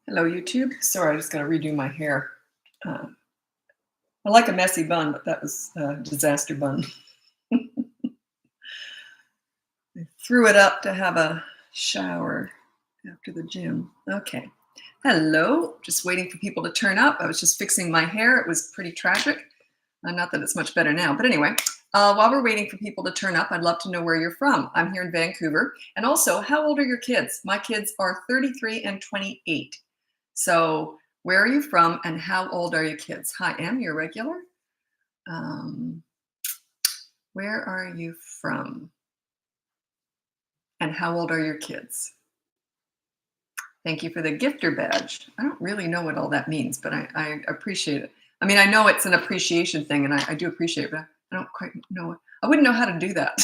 Hello, YouTube. Sorry, I just got to redo my hair. Uh, I like a messy bun, but that was a disaster bun. I threw it up to have a shower after the gym. Okay. Hello. Just waiting for people to turn up. I was just fixing my hair. It was pretty tragic. Not that it's much better now, but anyway, while we're waiting for people to turn up, I'd love to know where you're from. I'm here in Vancouver. And also, how old are your kids? My kids are 33 and 28. So where are you from and how old are your kids? Hi, Em, you're regular. Where are you from? And how old are your kids? Thank you for the gifter badge. I don't really know what all that means, but I appreciate it. I mean, I know it's an appreciation thing, and I do appreciate it, but I don't quite know. I wouldn't know how to do that.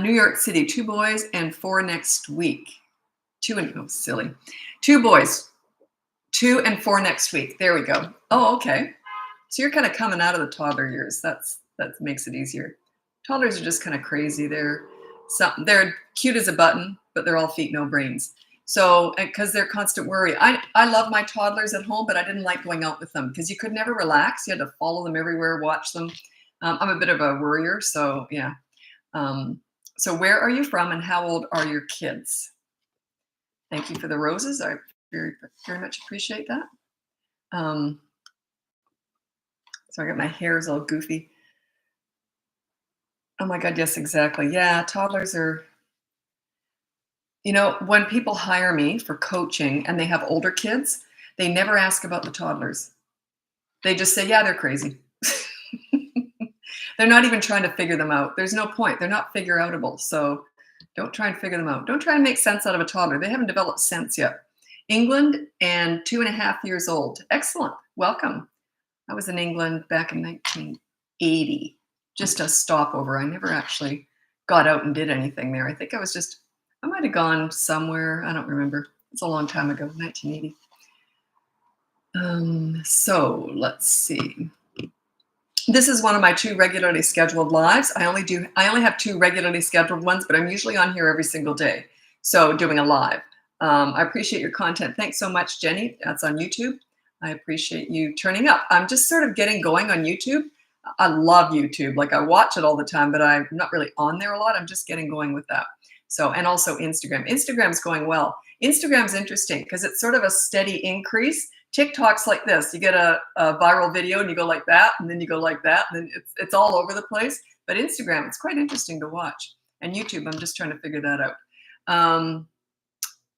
New York City, 2 boys and 4 next week. 2 and, oh, silly. 2 boys, 2 and 4 next week. There we go. Oh, okay. So you're kind of coming out of the toddler years. That makes it easier. Toddlers are just kind of crazy. They're cute as a button, but they're all feet, no brains. So, because they're constant worry. I love my toddlers at home, but I didn't like going out with them because you could never relax. You had to follow them everywhere, watch them. I'm a bit of a worrier, so yeah. So where are you from and how old are your kids? Thank you for the roses. I very, very much appreciate that. So I got my hairs all goofy. Oh my God, yes, exactly. Yeah, toddlers are, when people hire me for coaching and they have older kids, they never ask about the toddlers. They just say, yeah, they're crazy. They're not even trying to figure them out. There's no point. They're not figure outable. So don't try and figure them out. Don't try and make sense out of a toddler. They haven't developed sense yet. England and 2.5 years old. Excellent. Welcome. I was in England back in 1980. Just a stopover. I never actually got out and did anything there. I think I might have gone somewhere. I don't remember. It's a long time ago, 1980. So let's see. This is one of my 2 regularly scheduled lives. I only have 2 regularly scheduled ones, but I'm usually on here every single day. So doing a live. I appreciate your content. Thanks so much, Jenny. That's on YouTube. I appreciate you turning up. I'm just sort of getting going on YouTube. I love YouTube. Like I watch it all the time, but I'm not really on there a lot. I'm just getting going with that. So, and also Instagram. Instagram's going well. Instagram's interesting because it's sort of a steady increase. TikTok's like this. You get a viral video and you go like that, and then you go like that, and then it's all over the place. But Instagram, it's quite interesting to watch. And YouTube, I'm just trying to figure that out.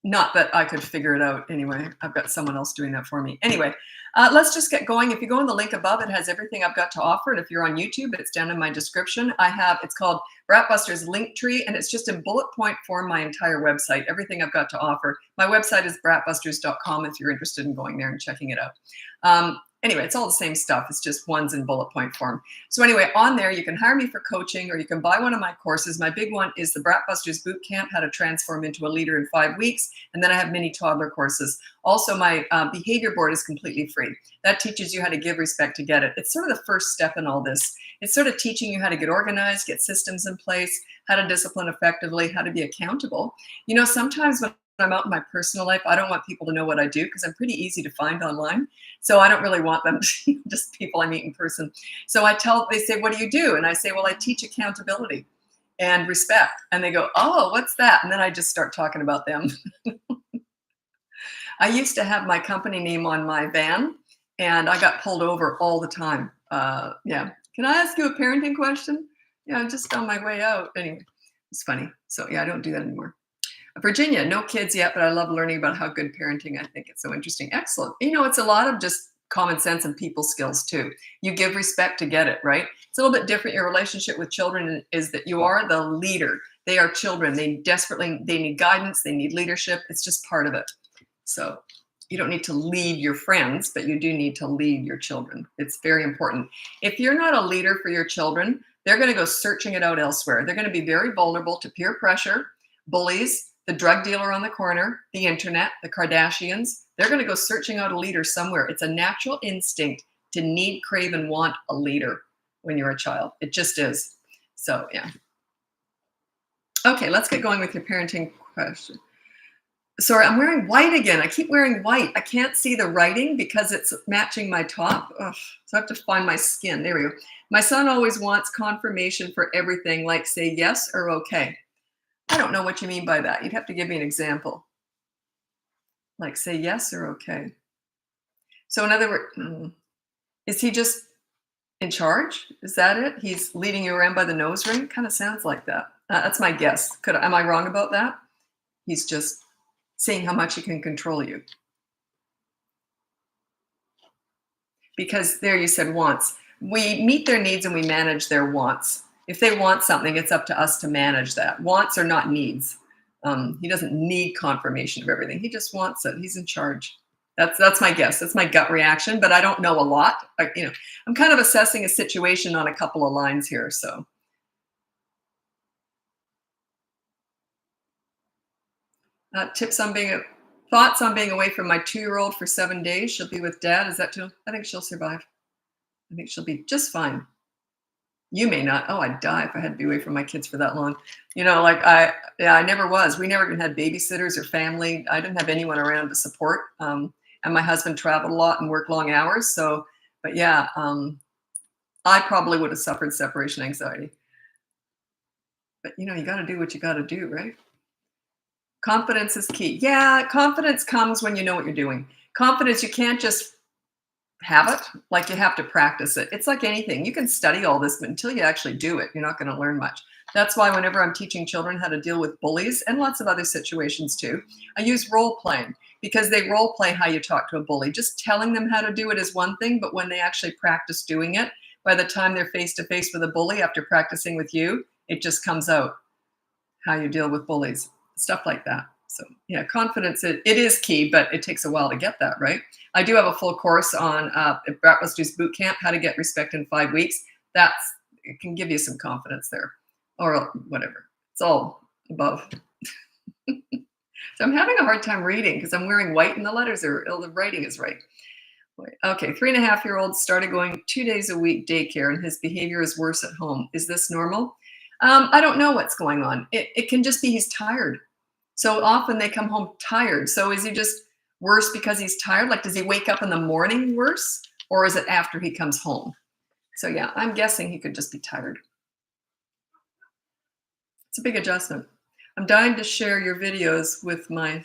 Not that I could figure it out anyway. I've got someone else doing that for me. Anyway, let's just get going. If you go in the link above, it has everything I've got to offer. And if you're on YouTube, it's down in my description. It's called Bratbusters Linktree, and it's just in bullet point form, my entire website, everything I've got to offer. My website is bratbusters.com if you're interested in going there and checking it out. Anyway, it's all the same stuff. It's just ones in bullet point form. So anyway, on there, you can hire me for coaching or you can buy one of my courses. My big one is the Bratbusters Bootcamp, how to transform into a leader in 5 weeks. And then I have mini toddler courses. Also, my behavior board is completely free. That teaches you how to give respect to get it. It's sort of the first step in all this. It's sort of teaching you how to get organized, get systems in place, how to discipline effectively, how to be accountable. Sometimes when I'm out in my personal life, I don't want people to know what I do because I'm pretty easy to find online. So I don't really want them to, just people I meet in person. So they say, what do you do? And I say, well, I teach accountability and respect. And they go, oh, what's that? And then I just start talking about them. I used to have my company name on my van and I got pulled over all the time. Yeah. Can I ask you a parenting question? Yeah, I'm just on my way out. Anyway, it's funny. So yeah, I don't do that anymore. Virginia, no kids yet, but I love learning about how good parenting. I think it's so interesting. Excellent. It's a lot of just common sense and people skills too. You give respect to get it, right? It's a little bit different. Your relationship with children is that you are the leader. They are children. They need guidance. They need leadership. It's just part of it. So you don't need to lead your friends, but you do need to lead your children. It's very important. If you're not a leader for your children, they're going to go searching it out elsewhere. They're going to be very vulnerable to peer pressure, bullies, the drug dealer on the corner, the internet, the Kardashians. They're going to go searching out a leader somewhere. It's a natural instinct to need, crave, and want a leader when you're a child. It just is. So, yeah. Okay, let's get going with your parenting question. Sorry, I'm wearing white again. I keep wearing white. I can't see the writing because it's matching my top. Ugh, so I have to find my skin. There we go. My son always wants confirmation for everything, like say yes or okay. I don't know what you mean by that. You'd have to give me an example. Like say yes or okay. So in other words, is he just in charge? Is that it? He's leading you around by the nose ring? Kind of sounds like that. That's my guess. Am I wrong about that? He's just seeing how much he can control you. Because there you said wants. We meet their needs and we manage their wants. If they want something, it's up to us to manage that. Wants are not needs. He doesn't need confirmation of everything. He just wants it. He's in charge. That's my guess. That's my gut reaction, but I don't know a lot. I'm kind of assessing a situation on a couple of lines here. So tips on being thoughts on being away from my 2-year-old for 7 days. She'll be with dad. Is that too? I think she'll survive. I think she'll be just fine. You may not. Oh, I'd die if I had to be away from my kids for that long. I never was. We never even had babysitters or family. I didn't have anyone around to support. And my husband traveled a lot and worked long hours. So, but yeah, I probably would have suffered separation anxiety. But you got to do what you got to do, right? Confidence is key. Yeah, confidence comes when you know what you're doing. Confidence, you can't just have it. Like you have to practice it. It's like anything. You can study all this, but until you actually do it, you're not going to learn much. That's why whenever I'm teaching children how to deal with bullies and lots of other situations too, I use role playing because they role play how you talk to a bully. Just telling them how to do it is one thing, but when they actually practice doing it, by the time they're face to face with a bully after practicing with you, it just comes out how you deal with bullies, stuff like that. So yeah, confidence, it is key, but it takes a while to get that, right? I do have a full course on Bratbusters Boot Camp, how to get respect in 5 weeks. It can give you some confidence there, or whatever. It's all above. So I'm having a hard time reading because I'm wearing white and the writing is right. Okay, 3.5-year-old started going 2 days a week daycare and his behavior is worse at home. Is this normal? I don't know what's going on. It can just be he's tired. So often they come home tired. So is he just worse because he's tired? Like, does he wake up in the morning worse? Or is it after he comes home? So yeah, I'm guessing he could just be tired. It's a big adjustment. I'm dying to share your videos with my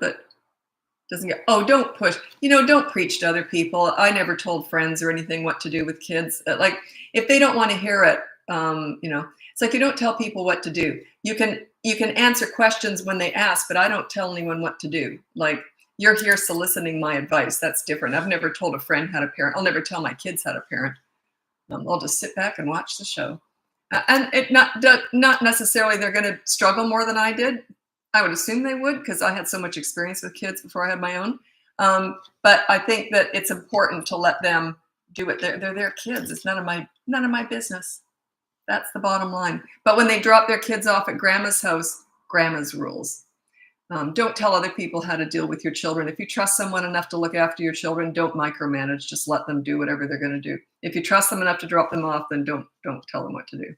but doesn't get, oh, don't push. Don't preach to other people. I never told friends or anything what to do with kids. Like, if they don't want to hear it, it's like you don't tell people what to do. You can answer questions when they ask, but I don't tell anyone what to do. Like, you're here soliciting my advice. That's different. I've never told a friend how to parent. I'll never tell my kids how to parent. I'll just sit back and watch the show. And it not necessarily they're going to struggle more than I did. I would assume they would because I had so much experience with kids before I had my own. But I think that it's important to let them do it. They're their kids. It's none of my business. That's the bottom line. But when they drop their kids off at grandma's house, grandma's rules. Don't tell other people how to deal with your children. If you trust someone enough to look after your children, don't micromanage. Just let them do whatever they're going to do. If you trust them enough to drop them off, then don't tell them what to do.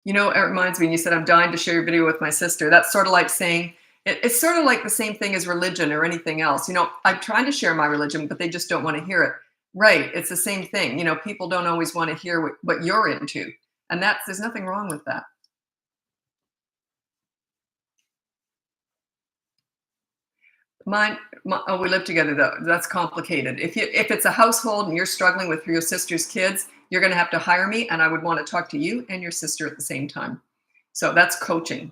It reminds me, you said, I'm dying to share your video with my sister. That's sort of like saying, it's sort of like the same thing as religion or anything else. I'm trying to share my religion, but they just don't want to hear it. Right. It's the same thing. People don't always want to hear what you're into. And there's nothing wrong with that. We live together though. That's complicated. If it's a household and you're struggling with your sister's kids, you're going to have to hire me, and I would want to talk to you and your sister at the same time. So that's coaching.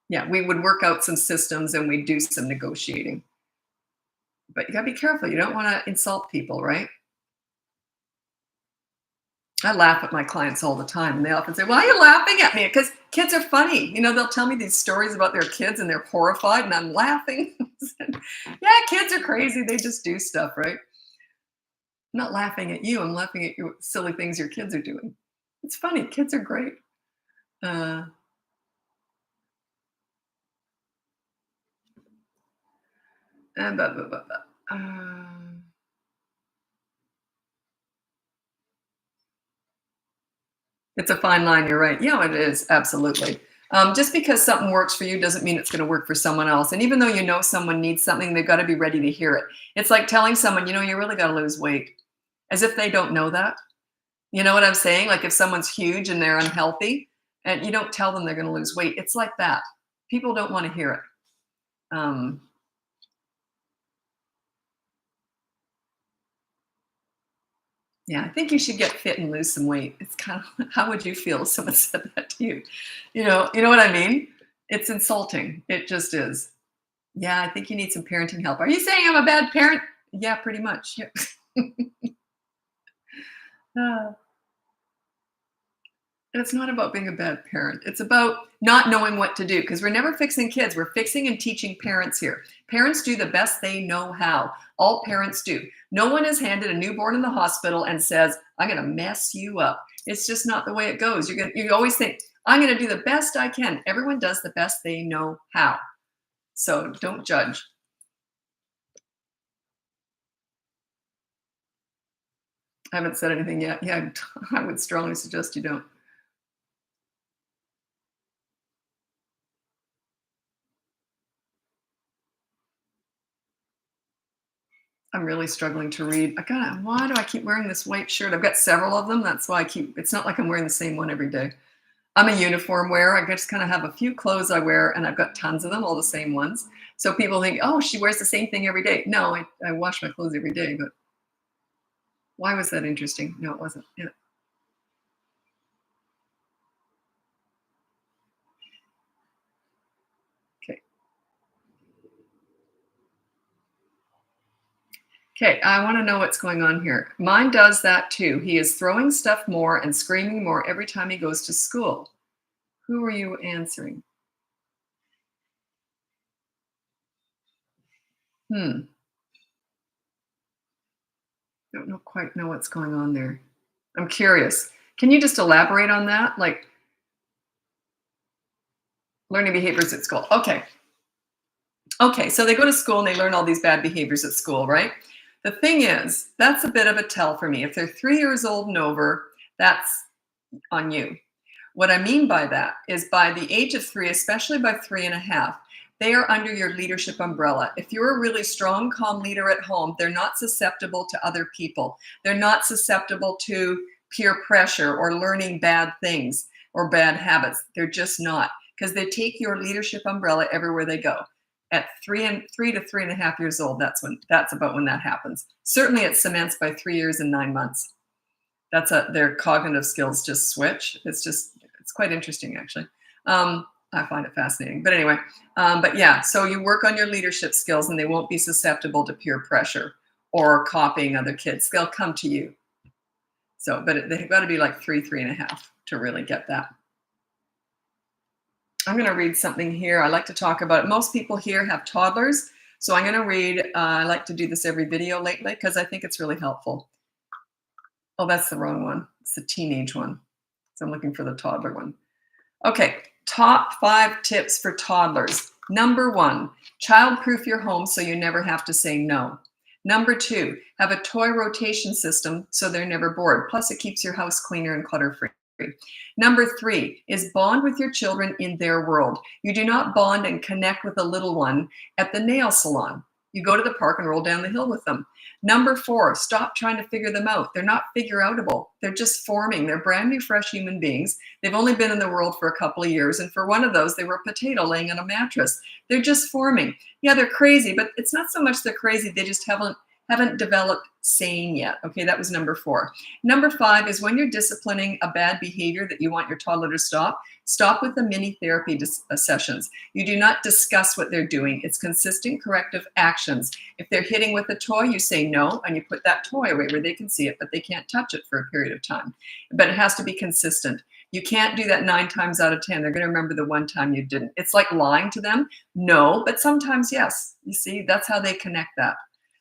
Yeah, we would work out some systems and we'd do some negotiating. But you got to be careful. You don't want to insult people, right? I laugh at my clients all the time, and they often say, "Why are you laughing at me?" Because kids are funny. They'll tell me these stories about their kids, and they're horrified, and I'm laughing. Yeah, kids are crazy. They just do stuff, right? I'm not laughing at you. I'm laughing at you silly things your kids are doing. It's funny. Kids are great. Uh, and blah, blah, blah, blah. It's a fine line, you're right. Yeah, it is, absolutely. Just because something works for you doesn't mean it's going to work for someone else. And even though you know someone needs something, they've got to be ready to hear it. It's like telling someone, you really got to lose weight, as if they don't know that. You know what I'm saying? Like if someone's huge and they're unhealthy and you don't tell them they're going to lose weight, it's like that. People don't want to hear it. Um, yeah, I think you should get fit and lose some weight. It's kind of how would you feel if someone said that to you? You know what I mean? It's insulting. It just is. Yeah, I think you need some parenting help. Are you saying I'm a bad parent? Yeah, pretty much. Yeah. Uh, And it's not about being a bad parent. It's about not knowing what to do because we're never fixing kids. We're fixing and teaching parents here. Parents do the best they know how. All parents do. No one is handed a newborn in the hospital and says, I'm going to mess you up. It's just not the way it goes. You always think, I'm going to do the best I can. Everyone does the best they know how. So don't judge. I haven't said anything yet. Yeah, I would strongly suggest you don't. I'm really struggling to read. Why do I keep wearing this white shirt? I've got several of them. That's why it's not like I'm wearing the same one every day. I'm a uniform wearer. I just kind of have a few clothes I wear and I've got tons of them, all the same ones. So people think, oh, she wears the same thing every day. No, I wash my clothes every day, but why was that interesting? No, it wasn't. Yeah. Okay. Okay, I want to know what's going on here. Mine does that too. He is throwing stuff more and screaming more every time he goes to school. Who are you answering? Hmm. Don't know quite know what's going on there. I'm curious. Can you just elaborate on that? Like learning behaviors at school. Okay. Okay. So they go to school and they learn all these bad behaviors at school, right? The thing is, that's a bit of a tell for me. If they're 3 years old and over, that's on you. What I mean by that is by the age of three, especially by 3.5, they are under your leadership umbrella. If you're a really strong, calm leader at home, they're not susceptible to other people. They're not susceptible to peer pressure or learning bad things or bad habits. They're just not because they take your leadership umbrella everywhere they go. At 3 to 3.5 years old, that's about when that happens. Certainly, it cements by 3 years and 9 months. Their cognitive skills just switch. It's quite interesting actually. I find it fascinating. But anyway, but yeah, so you work on your leadership skills and they won't be susceptible to peer pressure or copying other kids. They'll come to you. So, but they've got to be like 3.5 to really get that. I'm going to read something here. I like to talk about it. Most people here have toddlers. So I'm going to read, I like to do this every video lately because I think it's really helpful. Oh, that's the wrong one. It's the teenage one. So I'm looking for the toddler one. Okay, top 5 tips for toddlers. Number 1, child-proof your home so you never have to say no. Number 2, have a toy rotation system so they're never bored. Plus, it keeps your house cleaner and clutter-free. Number 3 is bond with your children in their world. You do not bond and connect with a little one at the nail salon. You go to the park and roll down the hill with them. Number 4, stop trying to figure them out. They're not figure-outable. They're just forming. They're brand new, fresh human beings. They've only been in the world for a couple of years. And for one of those, they were a potato laying on a mattress. They're just forming. Yeah, they're crazy, but it's not so much they're crazy. They just haven't developed sane yet. Okay, that was number 4. Number 5 is when you're disciplining a bad behavior that you want your toddler to stop with the mini therapy sessions. You do not discuss what they're doing. It's consistent corrective actions. If they're hitting with a toy, you say no, and you put that toy away where they can see it, but they can't touch it for a period of time. But it has to be consistent. You can't do that 9 times out of 10. They're going to remember the one time you didn't. It's like lying to them. No, but sometimes yes. You see, that's how they connect that.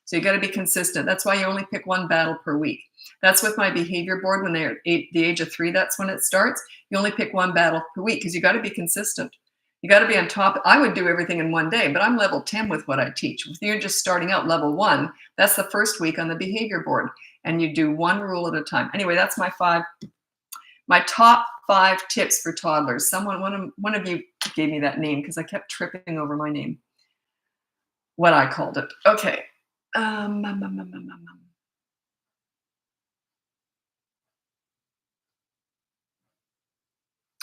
So you got to be consistent. That's why you only pick 1 battle per week. That's with my behavior board when they're the age of 3. That's when it starts. You only pick 1 battle per week because you got to be consistent. You got to be on top. I would do everything in one day, but I'm level 10 with what I teach. If you're just starting out level 1, that's the first week on the behavior board, and you do 1 rule at a time. Anyway, that's my My top 5 tips for toddlers. One of you gave me that name because I kept tripping over my name. What I called it. Okay. Um, um, um, um, um, um.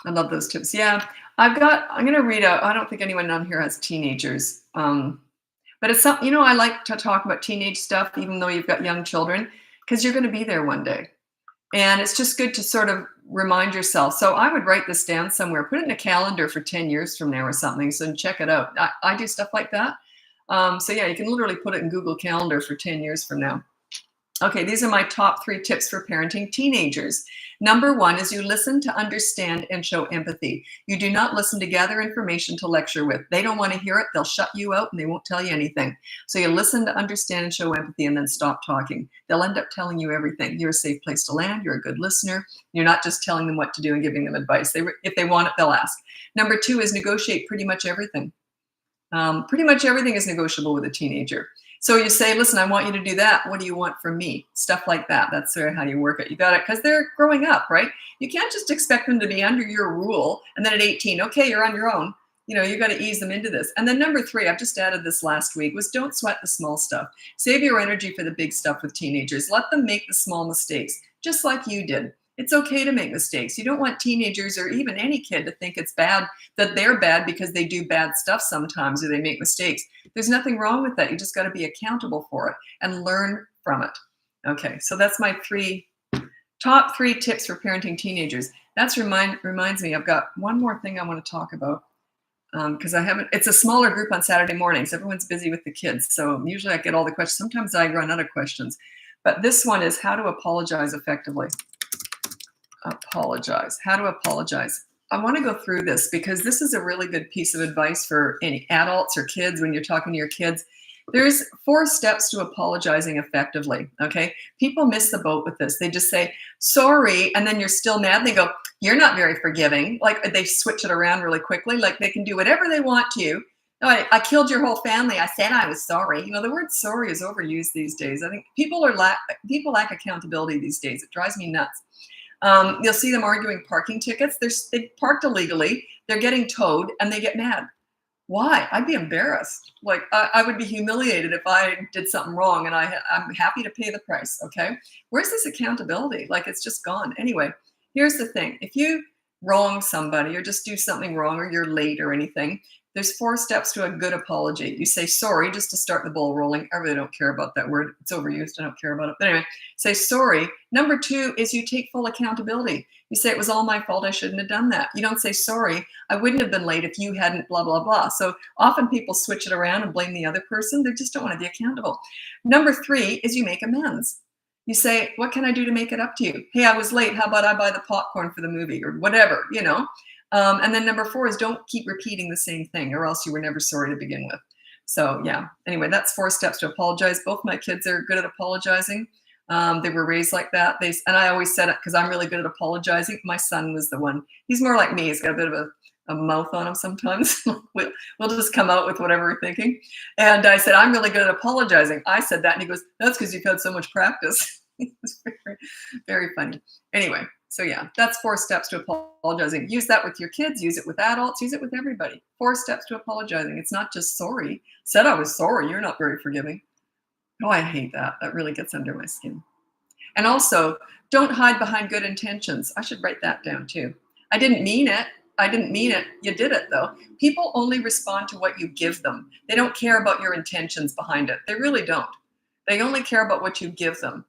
I love those tips. Yeah, I'm going to read out. I don't think anyone on here has teenagers. But it's something, I like to talk about teenage stuff, even though you've got young children, because you're going to be there one day. And it's just good to sort of remind yourself. So I would write this down somewhere, put it in a calendar for 10 years from now or something. So check it out. I do stuff like that. So yeah, you can literally put it in Google Calendar for 10 years from now. Okay, these are my top 3 tips for parenting teenagers. Number 1 is you listen to understand and show empathy. You do not listen to gather information to lecture with. They don't want to hear it. They'll shut you out and they won't tell you anything. So you listen to understand and show empathy and then stop talking. They'll end up telling you everything. You're a safe place to land. You're a good listener. You're not just telling them what to do and giving them advice. If they want it, they'll ask. Number 2 is negotiate pretty much everything. Pretty much everything is negotiable with a teenager. So you say, listen, I want you to do that. What do you want from me? Stuff like that. That's sort of how you work it. You got it, because they're growing up, right? You can't just expect them to be under your rule. And then at 18, okay, you're on your own. You got to ease them into this. And then number 3, I've just added this last week, was don't sweat the small stuff. Save your energy for the big stuff with teenagers. Let them make the small mistakes, just like you did. It's okay to make mistakes. You don't want teenagers or even any kid to think it's bad, that they're bad because they do bad stuff sometimes or they make mistakes. There's nothing wrong with that. You just got to be accountable for it and learn from it. Okay, so that's my top 3 tips for parenting teenagers. That reminds me, I've got one more thing I want to talk about because it's a smaller group on Saturday mornings. Everyone's busy with the kids. So usually I get all the questions. Sometimes I run out of questions. But this one is how to apologize effectively. How to apologize. I want to go through this because this is a really good piece of advice for any adults or kids when you're talking to your kids. There's 4 steps to apologizing effectively, okay? People miss the boat with this. They just say, sorry, and then you're still mad. They go, you're not very forgiving. Like they switch it around really quickly. Like they can do whatever they want to you. No, I killed your whole family. I said I was sorry. The word sorry is overused these days. I think people lack accountability these days. It drives me nuts. You'll see them arguing parking tickets. They parked illegally. They're getting towed and they get mad. Why? I'd be embarrassed. Like I would be humiliated if I did something wrong and I'm happy to pay the price. Okay. Where's this accountability? Like it's just gone. Anyway, here's the thing. If you wrong somebody or just do something wrong or you're late or anything, there's 4 steps to a good apology. You say sorry just to start the ball rolling. I really don't care about that word. It's overused. I don't care about it. But anyway, say sorry. Number 2 is you take full accountability. You say it was all my fault. I shouldn't have done that. You don't say sorry. I wouldn't have been late if you hadn't blah, blah, blah. So often people switch it around and blame the other person. They just don't want to be accountable. Number 3 is you make amends. You say, what can I do to make it up to you? Hey, I was late. How about I buy the popcorn for the movie or whatever, And then number 4 is don't keep repeating the same thing or else you were never sorry to begin with. So yeah, anyway, that's 4 steps to apologize. Both my kids are good at apologizing. They were raised like that. And I always said it because I'm really good at apologizing. My son was the one. He's more like me. He's got a bit of a mouth on him sometimes. we'll just come out with whatever we're thinking. And I said, I'm really good at apologizing. I said that and he goes, that's because you've had so much practice. It was very, very funny. Anyway. So yeah, that's 4 steps to apologizing. Use that with your kids, use it with adults, use it with everybody. 4 steps to apologizing. It's not just sorry. Said I was sorry, you're not very forgiving. Oh, I hate that. That really gets under my skin. And also, don't hide behind good intentions. I should write that down too. I didn't mean it. You did it though. People only respond to what you give them. They don't care about your intentions behind it. They really don't. They only care about what you give them.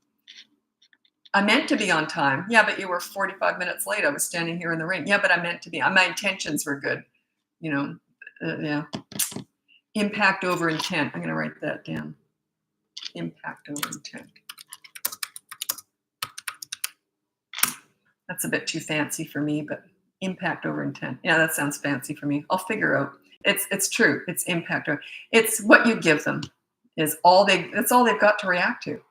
I meant to be on time. Yeah, but you were 45 minutes late. I was standing here in the rain. Yeah, but I meant to be. My intentions were good. Yeah. Impact over intent. I'm going to write that down. Impact over intent. That's a bit too fancy for me, but impact over intent. Yeah, that sounds fancy for me. I'll figure out. It's true. It's impact over. It's what you give them. That's all they've got to react to.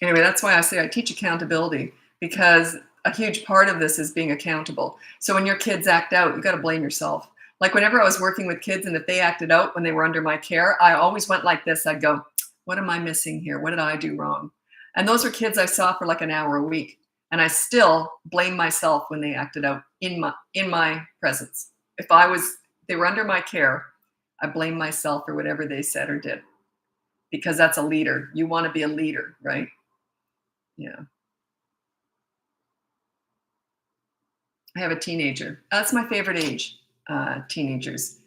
Anyway, that's why I say I teach accountability, because a huge part of this is being accountable. So when your kids act out, you got to blame yourself. Like whenever I was working with kids and if they acted out when they were under my care, I always went like this. I'd go, What am I missing here? What did I do wrong? And those are kids I saw for like an hour a week. And I still blame myself when they acted out in my presence. If they were under my care, I blame myself for whatever they said or did, because that's a leader. You want to be a leader, right? Yeah. I have a teenager. That's my favorite age, teenagers.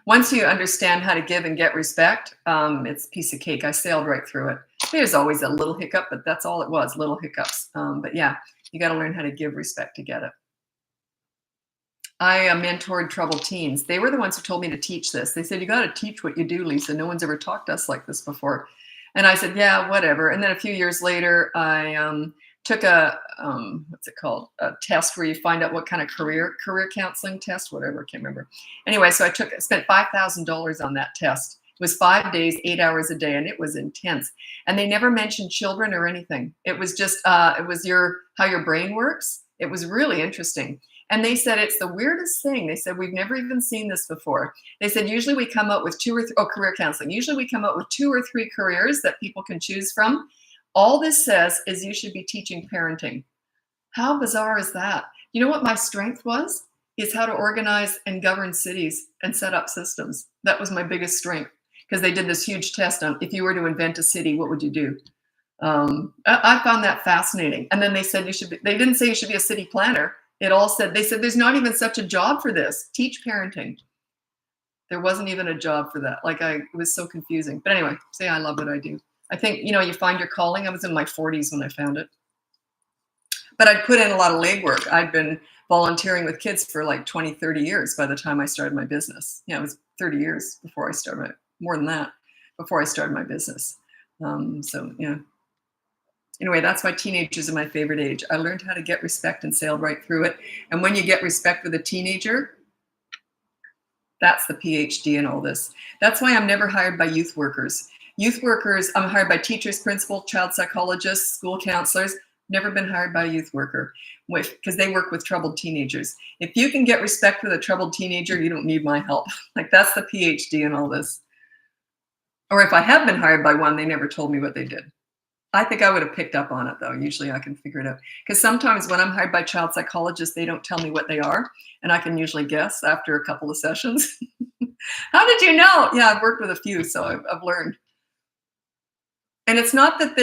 Once you understand how to give and get respect, it's a piece of cake. I sailed right through it. There's always a little hiccup, but that's all it was, little hiccups. But yeah, you got to learn how to give respect to get it. I mentored troubled teens. They were the ones who told me to teach this. They said, you got to teach what you do, Lisa. No one's ever talked to us like this before. And I said, yeah, whatever. And then a few years later, I took a, what's it called? A test where you find out what kind of career counseling test, whatever, I can't remember. Anyway, so I spent $5,000 on that test. It was 5 days, 8 hours a day, and it was intense. And they never mentioned children or anything. It was just, it was how your brain works. It was really interesting. And they said, it's the weirdest thing. They said, we've never even seen this before. They said, usually we come up with career counseling. Usually we come up with 2 or 3 careers that people can choose from. All this says is you should be teaching parenting. How bizarre is that? You know what my strength was? Is how to organize and govern cities and set up systems. That was my biggest strength, because they did this huge test on, if you were to invent a city, what would you do? I found that fascinating. And then they said they didn't say you should be a city planner. They said there's not even such a job for this. Teach parenting. There wasn't even a job for that. It was so confusing. But anyway, I love what I do. I think, you find your calling. I was in my 40s when I found it. But I'd put in a lot of legwork. I'd been volunteering with kids for like 20, 30 years by the time I started my business. Yeah, it was 30 years before I started more than that, before I started my business. Anyway, that's why teenagers are my favorite age. I learned how to get respect and sailed right through it. And when you get respect with a teenager, that's the PhD in all this. That's why I'm never hired by youth workers. Youth workers, I'm hired by teachers, principal, child psychologists, school counselors. Never been hired by a youth worker, because they work with troubled teenagers. If you can get respect with a troubled teenager, you don't need my help. That's the PhD in all this. Or if I have been hired by one, they never told me what they did. I think I would have picked up on it, though. Usually I can figure it out. Because sometimes when I'm hired by child psychologists, they don't tell me what they are. And I can usually guess after a couple of sessions. How did you know? Yeah, I've worked with a few, so I've learned. And it's not that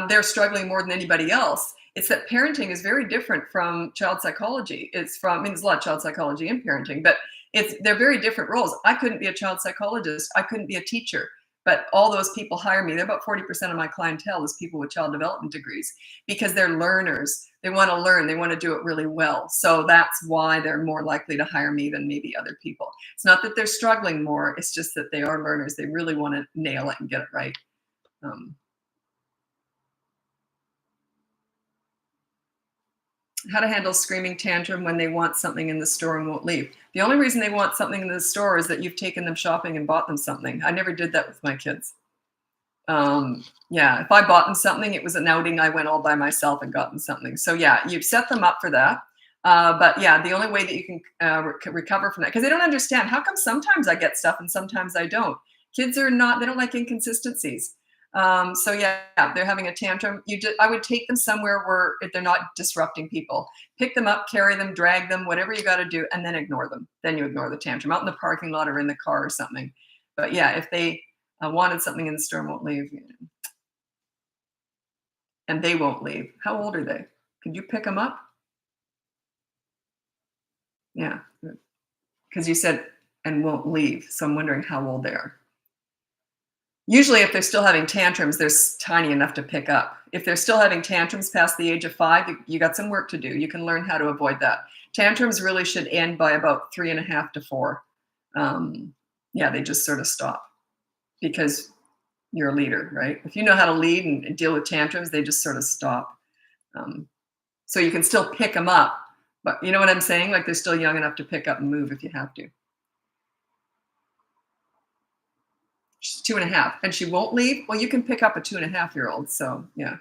they're struggling more than anybody else. It's that parenting is very different from child psychology. There's a lot of child psychology in parenting, but they're very different roles. I couldn't be a child psychologist. I couldn't be a teacher. But all those people hire me. They're about 40% of my clientele is people with child development degrees, because they're learners. They want to learn. They want to do it really well. So that's why they're more likely to hire me than maybe other people. It's not that they're struggling more. It's just that they are learners. They really want to nail it and get it right. How to handle screaming tantrum when they want something in the store and won't leave. The only reason they want something in the store is that you've taken them shopping and bought them something. I never did that with my kids. If I bought them something, it was an outing. I went all by myself and got them something. So yeah, you've set them up for that. But yeah, the only way that you can recover from that, because they don't understand, how come sometimes I get stuff and sometimes I don't? Kids they don't like inconsistencies. So yeah, they're having a tantrum. I would take them somewhere where they're not disrupting people. Pick them up, carry them, drag them, whatever you got to do, and then ignore them. Then you ignore the tantrum out in the parking lot or in the car or something. But yeah, if they wanted something in the store and won't leave, and they won't leave. How old are they? Could you pick them up? Yeah, because you said and won't leave. So I'm wondering how old they are. Usually if they're still having tantrums, they're tiny enough to pick up. If they're still having tantrums past the age of 5, you got some work to do. You can learn how to avoid that. Tantrums really should end by about 3.5 to 4. They just sort of stop, because you're a leader, right? If you know how to lead and deal with tantrums, they just sort of stop. So you can still pick them up, but you know what I'm saying? They're still young enough to pick up and move if you have to. She's 2.5 and she won't leave. Well, you can pick up a 2.5-year-old. So yeah.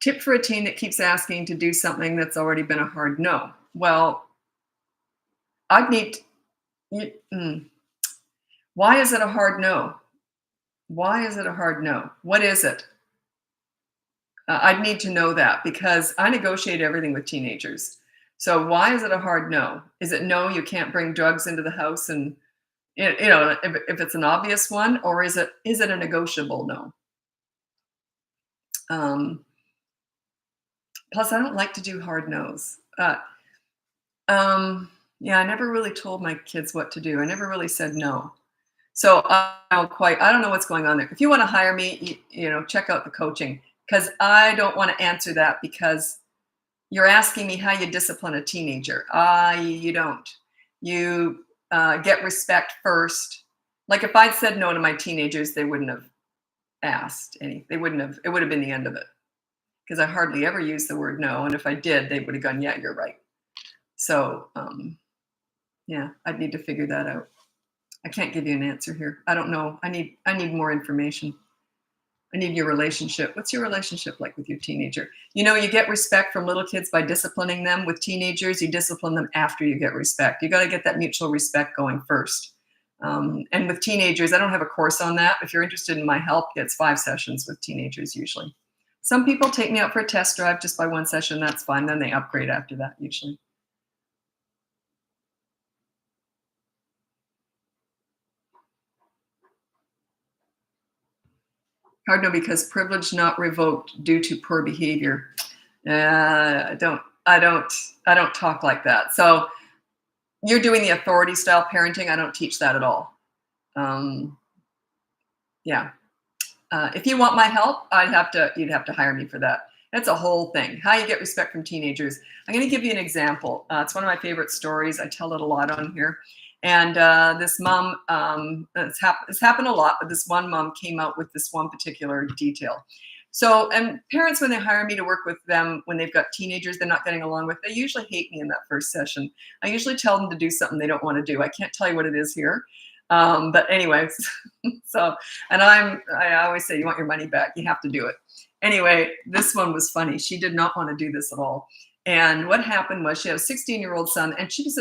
Tip for a teen that keeps asking to do something that's already been a hard no. Well, You, why is it a hard no? Why is it a hard no? What is it? I'd need to know that because I negotiate everything with teenagers. So why is it a hard no? Is it no, you can't bring drugs into the house, and if it's an obvious one, or is it a negotiable no? Um, Plus, I don't like to do hard no's. Yeah, I never really told my kids what to do. I never really said no. So I don't know what's going on there. If you want to hire me, check out the coaching because I don't want to answer that because you're asking me how you discipline a teenager. You don't. You get respect first. Like if I'd said no to my teenagers, they wouldn't have asked any. They wouldn't have. It would have been the end of it because I hardly ever use the word no. And if I did, they would have gone, yeah, you're right. So yeah, I'd need to figure that out. I can't give you an answer here. I don't know. I need more information. I need your relationship. What's your relationship like with your teenager? You get respect from little kids by disciplining them. With teenagers, you discipline them after you get respect. You got to get that mutual respect going first. And with teenagers, I don't have a course on that. If you're interested in my help, it's 5 sessions with teenagers usually. Some people take me out for a test drive just by 1 session. That's fine. Then they upgrade after that usually. Hard no because privilege not revoked due to poor behavior. I don't talk like that. So you're doing the authority style parenting. I don't teach that at all. Yeah. If you want my help, you'd have to hire me for that. That's a whole thing. How you get respect from teenagers. I'm going to give you an example. It's one of my favorite stories. I tell it a lot on here. And this mom, it's happened a lot, but this one mom came out with this one particular detail. So, and parents, when they hire me to work with them, when they've got teenagers they're not getting along with, they usually hate me in that first session. I usually tell them to do something they don't want to do. I can't tell you what it is here. But anyways, so, and I always say, you want your money back, you have to do it. Anyway, this one was funny. She did not want to do this at all. And what happened was she had a 16-year-old son, and she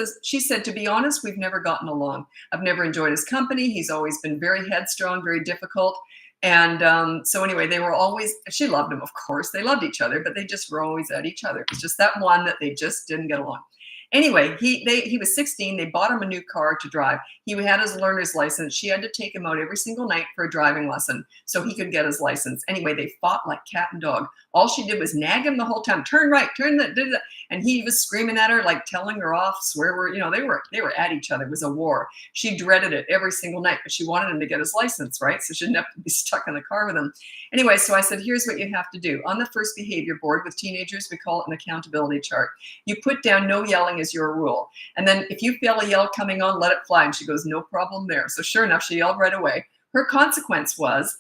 said, to be honest, we've never gotten along. I've never enjoyed his company. He's always been very headstrong, very difficult. And so anyway, they were always, she loved him, of course. They loved each other, but they just were always at each other. It's just that one that they just didn't get along. Anyway, he was 16. They bought him a new car to drive. He had his learner's license. She had to take him out every single night for a driving lesson so he could get his license. Anyway, they fought like cat and dog. All she did was nag him the whole time. Turn right, turn that, did that. And he was screaming at her, like telling her off, swear word. They were at each other. It was a war. She dreaded it every single night, but she wanted him to get his license, right? So she didn't have to be stuck in the car with him. Anyway, so I said, here's what you have to do. On the first behavior board with teenagers, we call it an accountability chart. You put down no yelling is your rule. And then if you feel a yell coming on, let it fly. And she goes, no problem there. So sure enough, she yelled right away. Her consequence was,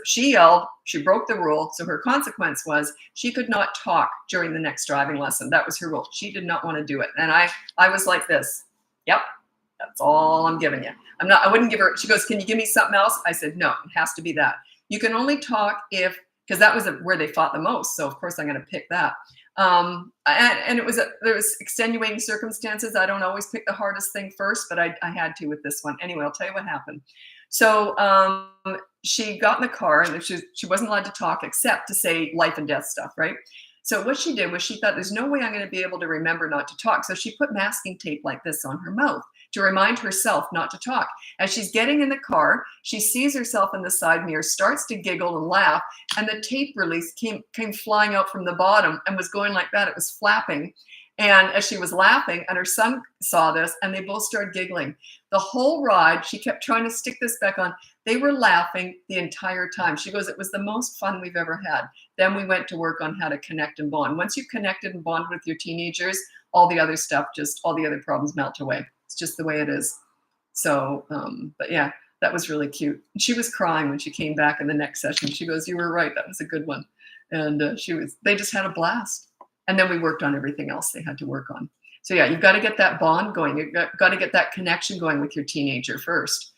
she yelled, she broke the rule. So her consequence was she could not talk during the next driving lesson. That was her rule. She did not want to do it. And I was like this, yep, that's all I'm giving you. I wouldn't give her, she goes, can you give me something else? I said, no, it has to be that. You can only talk because that was where they fought the most. So of course I'm going to pick that. And there was extenuating circumstances. I don't always pick the hardest thing first, but I had to with this one. Anyway, I'll tell you what happened. So she got in the car and she wasn't allowed to talk except to say life and death stuff, right? So what she did was she thought, there's no way I'm going to be able to remember not to talk. So she put masking tape like this on her mouth to remind herself not to talk. As she's getting in the car, she sees herself in the side mirror, starts to giggle and laugh, and the tape release came flying out from the bottom and was going like that. It was flapping. And as she was laughing, and her son saw this, and they both started giggling. The whole ride, she kept trying to stick this back on. They were laughing the entire time. She goes, it was the most fun we've ever had. Then we went to work on how to connect and bond. Once you've connected and bonded with your teenagers, all the other problems melt away. It's just the way it is. So, but yeah, that was really cute. She was crying when she came back in the next session. She goes, you were right. That was a good one. And they just had a blast. And then we worked on everything else they had to work on. So yeah, you've got to get that bond going. You've got to get that connection going with your teenager first.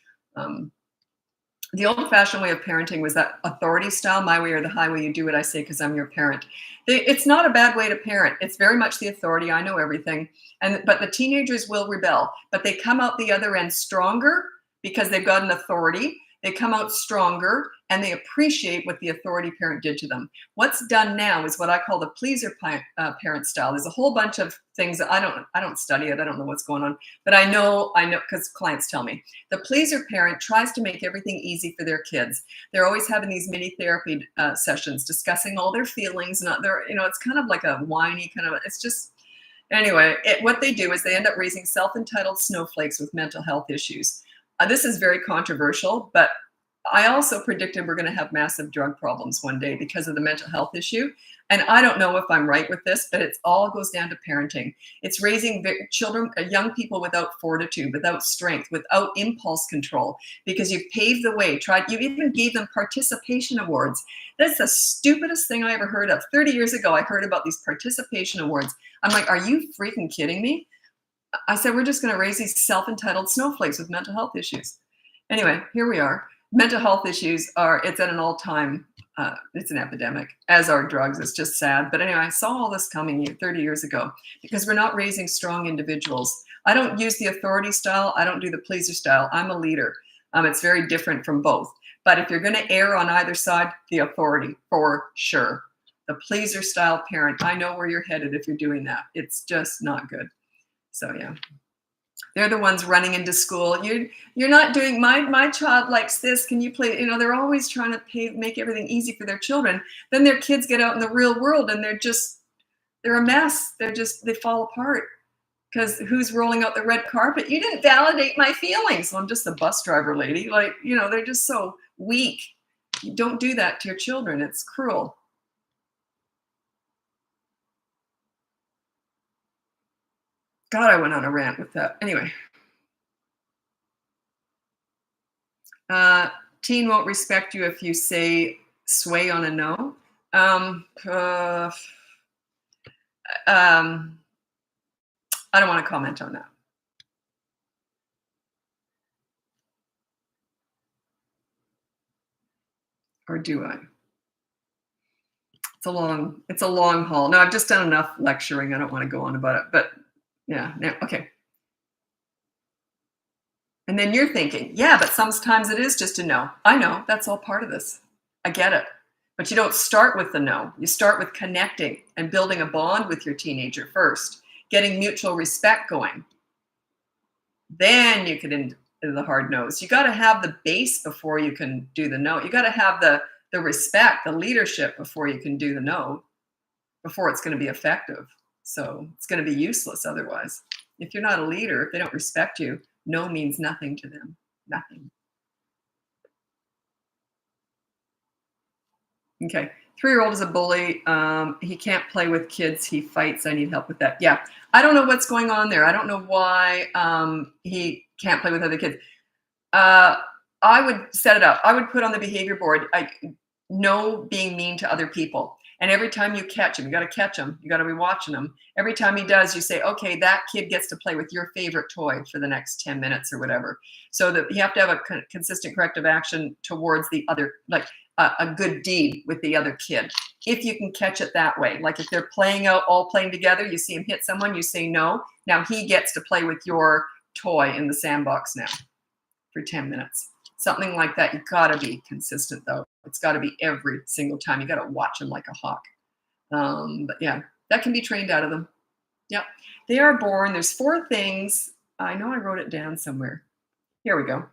The old-fashioned way of parenting was that authority style, my way or the highway, you do what I say because I'm your parent. It's not a bad way to parent. It's very much the authority. I know everything. But the teenagers will rebel, but they come out the other end stronger because they've got an authority. They come out stronger and they appreciate what the authority parent did to them. What's done now is what I call the pleaser parent style. There's a whole bunch of things that I don't study it. I don't know what's going on, but I know because clients tell me. The pleaser parent tries to make everything easy for their kids. They're always having these mini therapy sessions, discussing all their feelings. Not their, it's kind of like a whiny kind of. It's just anyway. What they do is they end up raising self-entitled snowflakes with mental health issues. This is very controversial, but I also predicted we're going to have massive drug problems one day because of the mental health issue. And I don't know if I'm right with this, but it all goes down to parenting. It's raising children, young people without fortitude, without strength, without impulse control, because you've paved the way. You even gave them participation awards. That's the stupidest thing I ever heard of. 30 years ago, I heard about these participation awards. I'm like, are you freaking kidding me? I said, we're just going to raise these self-entitled snowflakes with mental health issues. Anyway, here we are. Mental health issues it's at an all-time, it's an epidemic, as are drugs. It's just sad. But anyway, I saw all this coming 30 years ago because we're not raising strong individuals. I don't use the authority style. I don't do the pleaser style. I'm a leader. It's very different from both. But if you're going to err on either side, the authority, for sure. The pleaser style parent, I know where you're headed if you're doing that. It's just not good. So yeah, they're the ones running into school. You're not doing, my child likes this. Can you play? They're always trying to make everything easy for their children. Then their kids get out in the real world and they're a mess. They fall apart because who's rolling out the red carpet? You didn't validate my feelings. Well, I'm just a bus driver, lady. They're just so weak. You don't do that to your children. It's cruel. God, I went on a rant with that. Anyway. Teen won't respect you if you say sway on a no. I don't want to comment on that. Or do I? It's a long haul. No, I've just done enough lecturing. I don't want to go on about it, but yeah, okay. And then you're thinking, yeah, but sometimes it is just a no. I know, that's all part of this. I get it. But you don't start with the no. You start with connecting and building a bond with your teenager first, getting mutual respect going. Then you can into the hard no's. You got to have the base before you can do the no. You got to have the respect, the leadership before you can do the no, before it's going to be effective. So it's going to be useless otherwise. If you're not a leader, if they don't respect you, no means nothing to them. Nothing. Okay. 3-year-old is a bully. He can't play with kids. He fights. I need help with that. Yeah. I don't know what's going on there. I don't know why he can't play with other kids. I would set it up. I would put on the behavior board, no being mean to other people. And every time you catch him, you got to catch him. You got to be watching him. Every time he does, you say, okay, that kid gets to play with your favorite toy for the next 10 minutes or whatever. So that you have to have a consistent corrective action towards the other, like a good deed with the other kid. If you can catch it that way, like if they're all playing together, you see him hit someone, you say no. Now he gets to play with your toy in the sandbox now for 10 minutes. Something like that. You gotta be consistent though. It's gotta be every single time. You gotta watch them like a hawk. But yeah, that can be trained out of them. Yep. They are born. There's 4 things. I know I wrote it down somewhere. Here we go.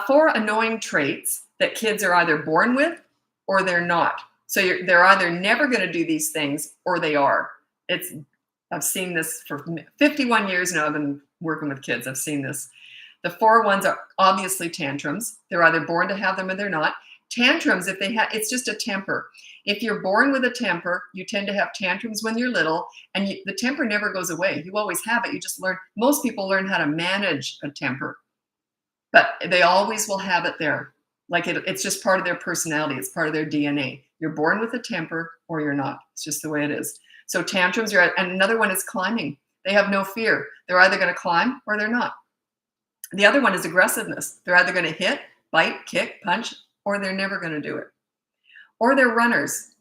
4 annoying traits that kids are either born with or they're not. So they're either never going to do these things or they are. I've seen this for 51 years now. I've been working with kids. I've seen this. The 4 ones are obviously tantrums. They're either born to have them or they're not. Tantrums, it's just a temper. If you're born with a temper, you tend to have tantrums when you're little, and the temper never goes away. You always have it. You just learn. Most people learn how to manage a temper, but they always will have it there. Like it's just part of their personality. It's part of their DNA. You're born with a temper or you're not. It's just the way it is. So tantrums, and another one is climbing. They have no fear. They're either going to climb or they're not. The other one is aggressiveness. They're either going to hit, bite, kick, punch, or they're never going to do it. Or they're runners.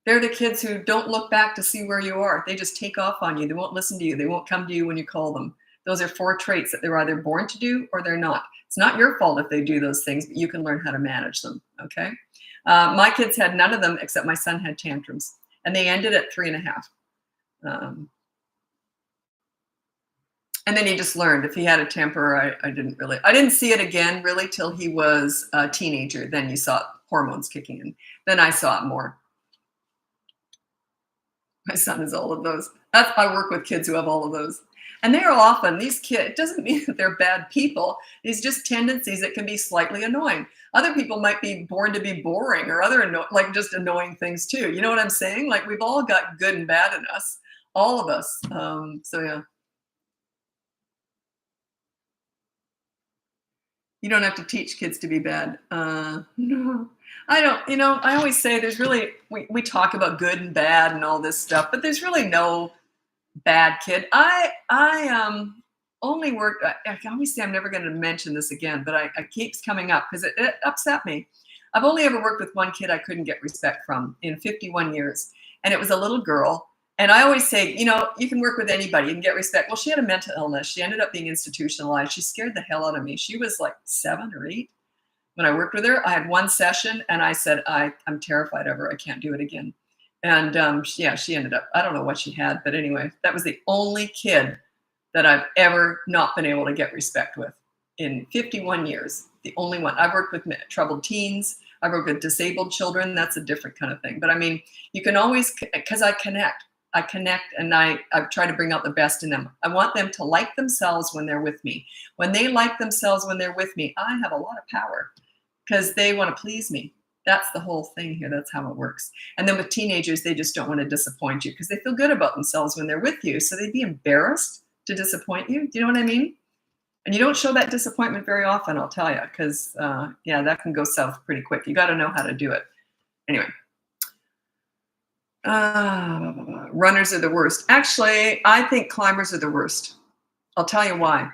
They're the kids who don't look back to see where you are. They just take off on you. They won't listen to you. They won't come to you when you call them. Those are 4 traits that they're either born to do or they're not. It's not your fault if they do those things, but you can learn how to manage them, okay? My kids had none of them except my son had tantrums, and they ended at 3.5. And then he just learned. If he had a temper, I didn't see it again really till he was a teenager. Then you saw hormones kicking in. Then I saw it more. My son is all of those. I work with kids who have all of those. And they are often, these kids, it doesn't mean that they're bad people. These just tendencies that can be slightly annoying. Other people might be born to be boring or other, like just annoying things too. You know what I'm saying? Like we've all got good and bad in us, all of us. So yeah. You don't have to teach kids to be bad. No, I don't, I always say there's really, we talk about good and bad and all this stuff, but there's really no bad kid. I only worked, I always say I'm never going to mention this again, but it keeps coming up because it upset me. I've only ever worked with one kid I couldn't get respect from in 51 years. And it was a little girl. And I always say, you can work with anybody, you can get respect. Well, she had a mental illness. She ended up being institutionalized. She scared the hell out of me. She was like 7 or 8 when I worked with her. I had one session and I said, I'm terrified of her. I can't do it again. And yeah, she ended up, I don't know what she had, but anyway, that was the only kid that I've ever not been able to get respect with in 51 years. The only one. I've worked with troubled teens. I've worked with disabled children. That's a different kind of thing. But I mean, you can always, because I connect and I try to bring out the best in them. I want them to like themselves when they're with me. When they like themselves when they're with me, I have a lot of power because they want to please me. That's the whole thing here. That's how it works. And then with teenagers, they just don't want to disappoint you because they feel good about themselves when they're with you. So they'd be embarrassed to disappoint you. Do you know what I mean? And you don't show that disappointment very often, I'll tell you, because yeah, that can go south pretty quick. You got to know how to do it. Anyway. Runners are the worst. Actually, I think climbers are the worst. I'll tell you why.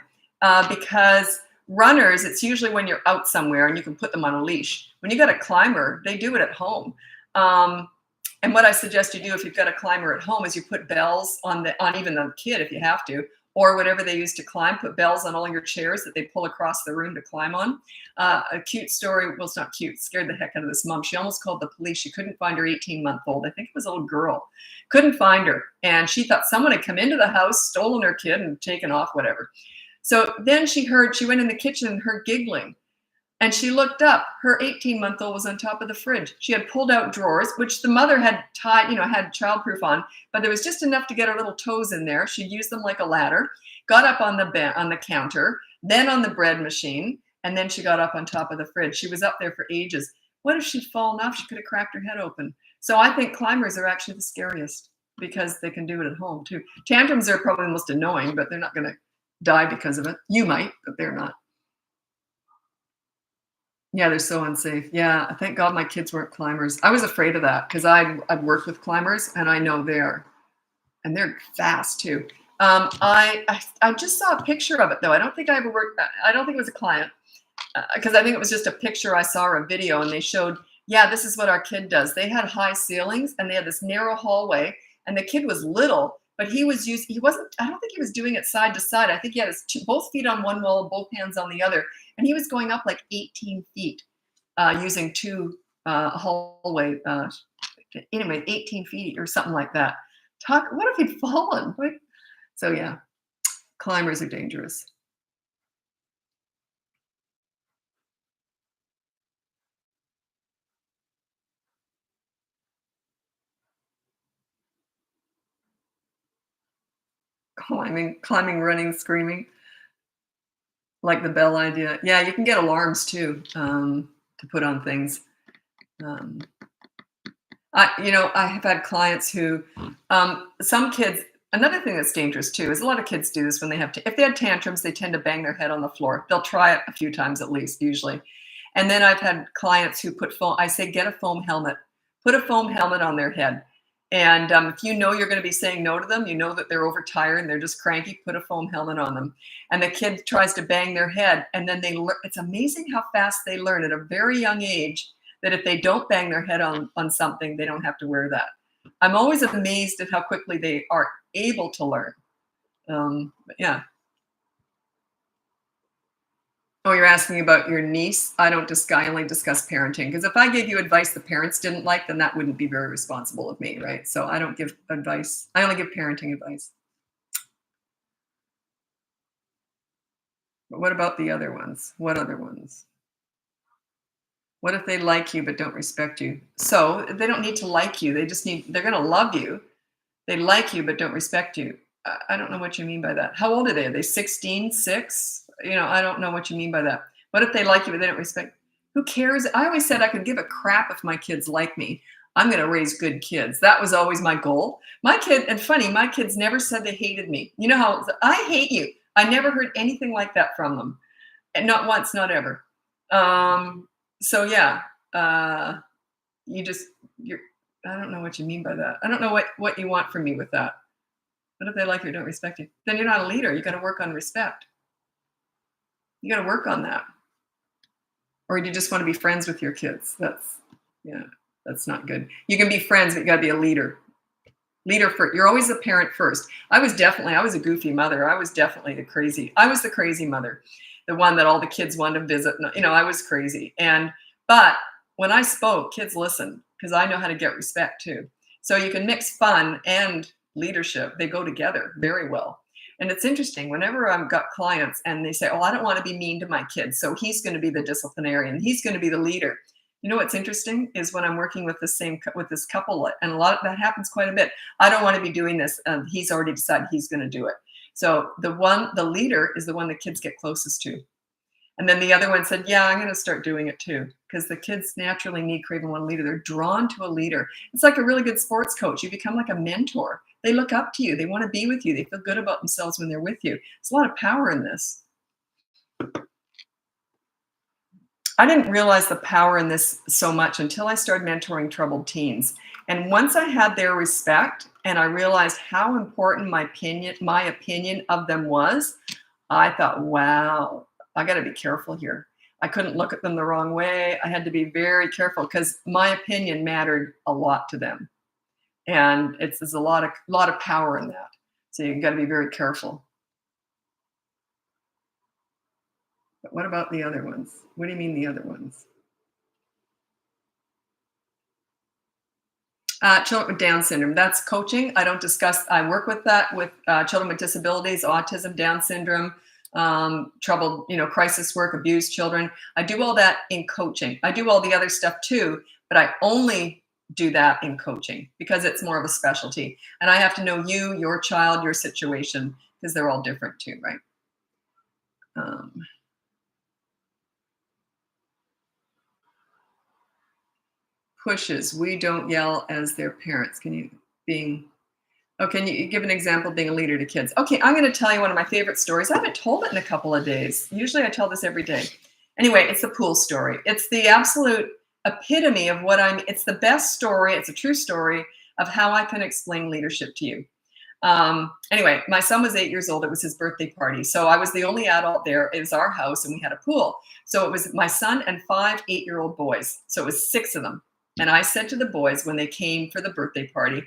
Because runners, it's usually when you're out somewhere and you can put them on a leash. When you got a climber, they do it at home. And what I suggest you do if you've got a climber at home is you put bells on even the kid if you have to, or whatever they use to climb, put bells on all your chairs that they pull across the room to climb on. A cute story, well, it's not cute, scared the heck out of this mom. She almost called the police. She couldn't find her 18-month-old. I think it was a little girl. Couldn't find her. And she thought someone had come into the house, stolen her kid and taken off, whatever. So then she went in the kitchen and heard giggling. And she looked up. Her 18-month-old was on top of the fridge. She had pulled out drawers, which the mother had tied, had childproof on, but there was just enough to get her little toes in there. She used them like a ladder, got up on the counter, then on the bread machine, and then she got up on top of the fridge. She was up there for ages. What if she'd fallen off? She could have cracked her head open. So I think climbers are actually the scariest because they can do it at home too. Tantrums are probably the most annoying, but they're not going to die because of it. You might, but they're not. Yeah, they're so unsafe. Yeah, thank God my kids weren't climbers. I was afraid of that because I've worked with climbers and I know they're fast too. I just saw a picture of it though. I don't think I ever worked. I don't think it was a client because I think it was just a picture I saw or a video and they showed, yeah, this is what our kid does. They had high ceilings and they had this narrow hallway and the kid was little, but I don't think he was doing it side to side. I think he had both feet on one wall, both hands on the other. And he was going up like 18 feet using 2 hallway, anyway, 18 feet or something like that. What if he'd fallen? So yeah, climbers are dangerous. Climbing, running, screaming. Like the bell idea. Yeah, you can get alarms too to put on things. I have had clients who, some kids, another thing that's dangerous too is a lot of kids do this when if they have tantrums, they tend to bang their head on the floor. They'll try it a few times at least, usually. And then I've had clients who I say, get a foam helmet. Put a foam helmet on their head. And if you know you're going to be saying no to them, you know that they're overtired and they're just cranky, put a foam helmet on them. And the kid tries to bang their head, and then they learn. It's amazing how fast they learn at a very young age that if they don't bang their head on something, they don't have to wear that. I'm always amazed at how quickly they are able to learn. But yeah. Oh, you're asking about your niece? I only discuss parenting, because if I gave you advice the parents didn't like, then that wouldn't be very responsible of me, right? So I don't give advice. I only give parenting advice. But what about the other ones? What other ones? What if they like you but don't respect you? So they don't need to like you. They're going to love you. They like you but don't respect you. I don't know what you mean by that. How old are they? Are they 16, 6? I don't know what you mean by that. What if they like you but they don't respect? Who cares? I always said I could give a crap if my kids like me. I'm going to raise good kids. That was always my goal. My kids never said they hated me. You know how I hate you. I never heard anything like that from them. And not once, not ever. So yeah, you're, I don't know what you mean by that. I don't know what you want from me with that. What if they like you or don't respect you? Then you're not a leader. You got to work on respect. You got to work on that. Or do you just want to be friends with your kids? That's not good. You can be friends, but you got to be a leader. Leader first. You're always a parent first. I was a goofy mother. I was definitely the crazy mother, the one that all the kids wanted to visit. I was crazy. But when I spoke, kids listened, because I know how to get respect too. So you can mix fun and leadership. They go together very well. And it's interesting, whenever I've got clients and they say, oh, I don't want to be mean to my kids, so he's going to be the disciplinarian, he's going to be the leader. You know what's interesting is when I'm working with this couple, and a lot of that happens quite a bit. I don't want to be doing this. He's already decided he's going to do it. So the leader is the one the kids get closest to. And then the other one said, yeah, I'm going to start doing it too, because the kids naturally need, crave, and want a leader. They're drawn to a leader. It's like a really good sports coach. You become like a mentor. They look up to you. They want to be with you. They feel good about themselves when they're with you. There's a lot of power in this. I didn't realize the power in this so much until I started mentoring troubled teens. And once I had their respect and I realized how important my opinion of them was, I thought, wow, I got to be careful here. I couldn't look at them the wrong way. I had to be very careful, because my opinion mattered a lot to them. And there's a lot of power in that. So you got to be very careful. But what about the other ones? What do you mean the other ones? Children with Down syndrome. That's coaching. I work with that with children with disabilities, autism, Down syndrome, troubled, crisis work, abused children. I do all that in coaching. I do all the other stuff too, but I only do that in coaching because it's more of a specialty. And I have to know you, your child, your situation, because they're all different too, right? Pushes. We don't yell as their parents. Can you give an example of being a leader to kids? Okay, I'm going to tell you one of my favorite stories. I haven't told it in a couple of days. Usually I tell this every day. Anyway, it's the pool story. It's the absolute epitome of it's the best story. It's a true story of how I can explain leadership to you. Anyway, my son was 8 years old. It was his birthday party. So I was the only adult there. It was our house and we had a pool. So it was my son and 5 8-year-old boys. So it was 6 of them. And I said to the boys when they came for the birthday party,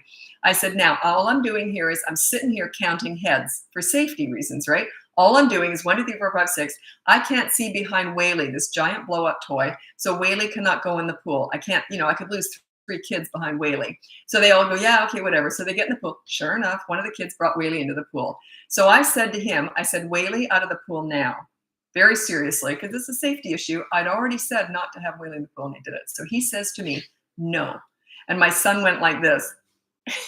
I said, now, all I'm doing here is I'm sitting here counting heads for safety reasons, right? All I'm doing is 1, 2, 3, 4, 5, 6. I can't see behind Whaley, this giant blow-up toy. So Whaley cannot go in the pool. I can't, I could lose 3 kids behind Whaley. So they all go, yeah, okay, whatever. So they get in the pool. Sure enough, one of the kids brought Whaley into the pool. So I said to him, Whaley, out of the pool now. Very seriously, because it's a safety issue. I'd already said not to have Whaley in the pool, and he did it. So he says to me, no. And my son went like this,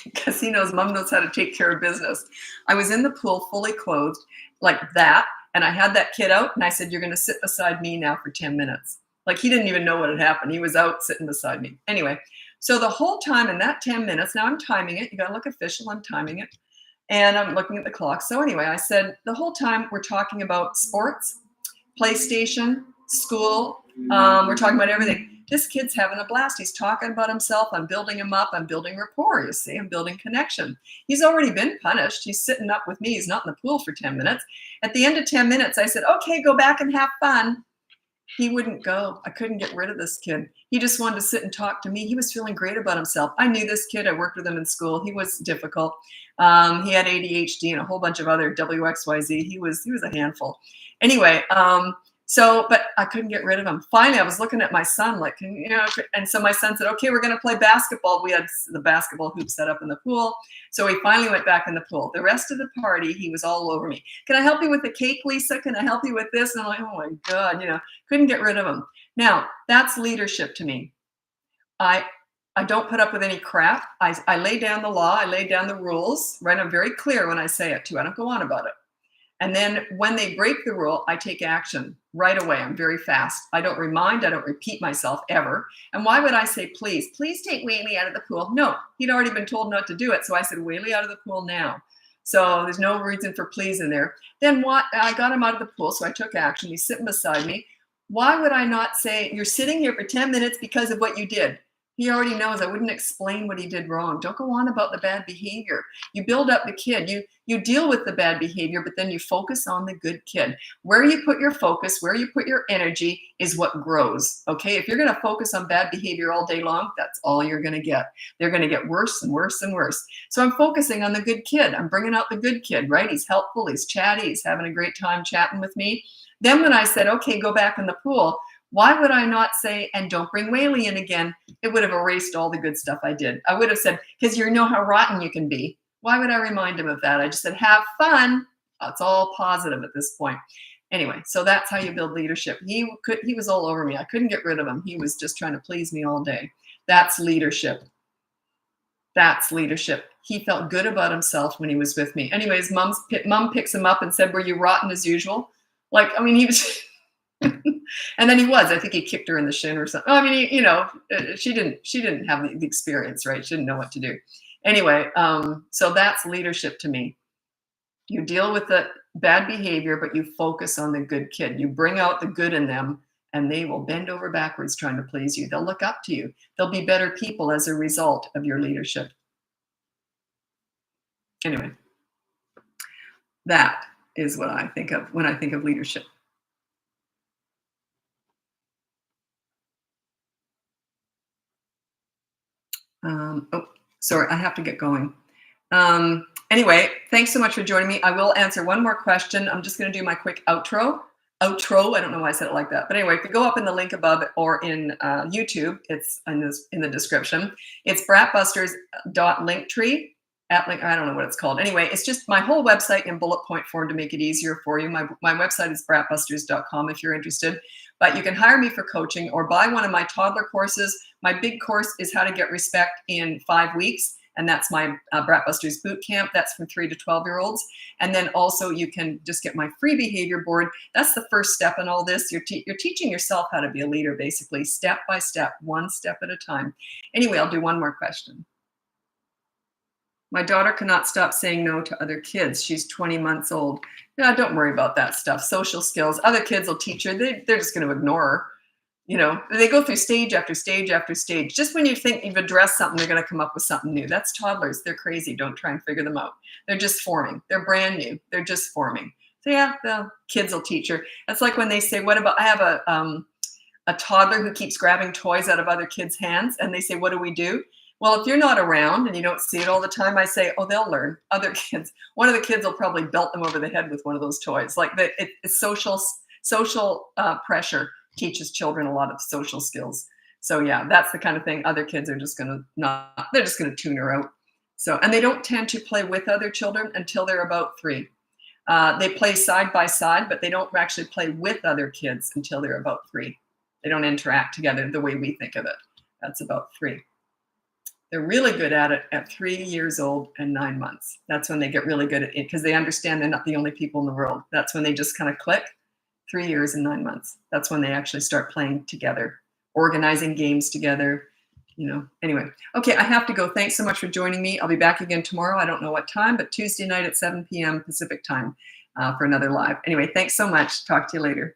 because he knows mom knows how to take care of business. I was in the pool fully clothed like that. And I had that kid out and I said, you're going to sit beside me now for 10 minutes. Like he didn't even know what had happened. He was out sitting beside me. Anyway, so the whole time in that 10 minutes, now I'm timing it. You got to look official. I'm timing it. And I'm looking at the clock. So anyway, I said, the whole time we're talking about sports, PlayStation, school. We're talking about everything. This kid's having a blast. He's talking about himself. I'm building him up. I'm building rapport. You see, I'm building connection. He's already been punished. He's sitting up with me. He's not in the pool for 10 minutes. At the end of 10 minutes, I said, okay, go back and have fun. He wouldn't go. I couldn't get rid of this kid. He just wanted to sit and talk to me. He was feeling great about himself. I knew this kid. I worked with him in school. He was difficult. He had ADHD and a whole bunch of other WXYZ. He was a handful. Anyway, but I couldn't get rid of him. Finally, I was looking at my son, like, and so my son said, okay, we're going to play basketball. We had the basketball hoop set up in the pool. So he finally went back in the pool. The rest of the party, he was all over me. Can I help you with the cake, Lisa? Can I help you with this? And I'm like, oh my God, couldn't get rid of him. Now, that's leadership to me. I don't put up with any crap. I lay down the law. I lay down the rules, right? I'm very clear when I say it too. I don't go on about it. And then when they break the rule, I take action right away. I'm very fast. I don't remind. I don't repeat myself ever. And why would I say, please take Whaley out of the pool? No, he'd already been told not to do it. So I said, Whaley out of the pool now. So there's no reason for please in there. Then what? I got him out of the pool. So I took action. He's sitting beside me. Why would I not say, you're sitting here for 10 minutes because of what you did? He already knows. I wouldn't explain what he did wrong. Don't go on about the bad behavior. You build up the kid. You deal with the bad behavior, but then you focus on the good kid. Where you put your focus, where you put your energy is what grows. Okay? If you're going to focus on bad behavior all day long, that's all you're going to get. They're going to get worse and worse and worse. So I'm focusing on the good kid. I'm bringing out the good kid, right? He's helpful. He's chatty. He's having a great time chatting with me. Then when I said, okay, go back in the pool, why would I not say, and don't bring Whaley in again? It would have erased all the good stuff I did. I would have said, because you know how rotten you can be. Why would I remind him of that? I just said, have fun. It's all positive at this point. Anyway, so that's how you build leadership. He was all over me. I couldn't get rid of him. He was just trying to please me all day. That's leadership. That's leadership. He felt good about himself when he was with me. Anyways, mom picks him up and said, were you rotten as usual? Like, I mean, he was... And then he was. I think he kicked her in the shin or something. I mean, she didn't have the experience, right? She didn't know what to do. Anyway, so that's leadership to me. You deal with the bad behavior, but you focus on the good kid. You bring out the good in them, and they will bend over backwards trying to please you. They'll look up to you. They'll be better people as a result of your leadership. Anyway, that is what I think of when I think of leadership. Oh, sorry, I have to get going. Anyway, thanks so much for joining me. I will answer one more question. I'm just going to do my quick outro. I don't know why I said it like that. But anyway, if you go up in the link above or in YouTube, it's in the description. It's bratbusters.linktree. I don't know what it's called. Anyway, it's just my whole website in bullet point form to make it easier for you. My website is bratbusters.com if you're interested. But you can hire me for coaching or buy one of my toddler courses. My big course is How to Get Respect in 5 weeks. And that's my Bratbusters boot camp. That's for 3 to 12-year-olds. And then also you can just get my free behavior board. That's the first step in all this. You're teaching yourself how to be a leader, basically, step by step, one step at a time. Anyway, I'll do one more question. My daughter cannot stop saying no to other kids. She's 20 months old. No, don't worry about that stuff. Social skills. Other kids will teach her. They're just going to ignore her. They go through stage after stage after stage. Just when you think you've addressed something, they're going to come up with something new. That's toddlers. They're crazy. Don't try and figure them out. They're just forming. They're brand new. They're just forming. So yeah, the kids will teach her. That's like when they say, what about, I have a toddler who keeps grabbing toys out of other kids' hands. And they say, what do we do? Well, if you're not around and you don't see it all the time, I say, oh, they'll learn. Other kids, one of the kids will probably belt them over the head with one of those toys. Like it's social pressure teaches children a lot of social skills. So yeah, that's the kind of thing. Other kids are just they're just going to tune her out. So, and they don't tend to play with other children until they're about 3. They play side by side, but they don't actually play with other kids until they're about 3. They don't interact together the way we think of it. That's about 3. They're really good at it at 3 years old and 9 months. That's when they get really good at it because they understand they're not the only people in the world. That's when they just kind of click. 3 years and 9 months. That's when they actually start playing together, organizing games together. Anyway. Okay, I have to go. Thanks so much for joining me. I'll be back again tomorrow. I don't know what time, but Tuesday night at 7 p.m. Pacific time for another live. Anyway, thanks so much. Talk to you later.